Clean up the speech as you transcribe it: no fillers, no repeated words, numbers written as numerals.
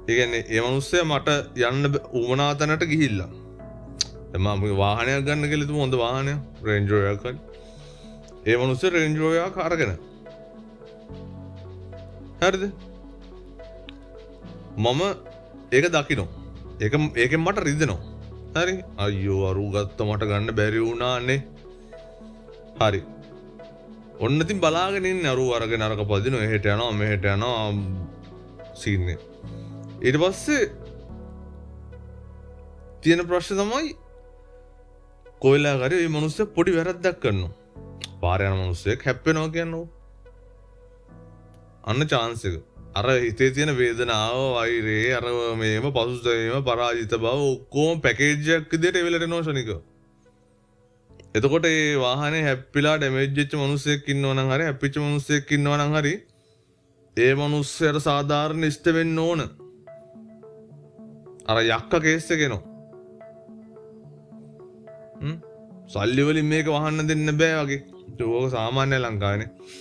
ඒ කියන්නේ ඒ මිනිස්සයා මට යන්න උවමනා තැනට ගිහිල්ලා. දැන් මම වාහනයක් ගන්න කියලා තුමු හොඳ වාහනයක් රේන්ජ් රෝවර් එකක් හරි. ඒ මිනිස්සයා රේන්ජ් රෝවර් එකක් අරගෙන. හරිද? මම ඒක දකිනවා. ඒකෙන් මට රිදෙනවා. හරි? අයියෝ අරු ගත්ත මට ගන්න බැරි වුණානේ. හරි. ඔන්න ඉතින් බලාගෙන ඉන්නේ අරු අරගෙන අරක පදිනවා එහෙට යනවා මෙහෙට යනවා සීන් එක. ඊට පස්සේ තියෙන ප්‍රශ්නේ තමයි කොයිලා කරේ මේ මිනිස්සු පොඩි වැරද්දක් කරනවා. පාරේ යන මිනිස්සෙක් හැප්පෙනවා කියන්නකො. අන්න chance එක. අර හිතේ තියෙන වේදනාව, වෛරය, අර මේව පසුතැවීම, පරාජිත බව ඔක්කොම පැකේජ් එකක් විදිහට එවෙලට එනවා ශනිකව. එතකොට ඒ වාහනේ හැප්පිලා ඩැමේජ් වෙච්ච මිනිස්සෙක් ඉන්නවා නම් හරි හැප්පිච්ච මිනිස්සෙක් ඉන්නවා නම් හරි ඒ මිනිස්සයාට සාධාරණ ඉෂ්ට වෙන්න ඕන. අර යක්ක කේස් එක එනවා. සල්ලි වලින් මේක වහන්න දෙන්න බෑ වගේ. ඒක සාමාන්‍ය ලංකාවේනේ.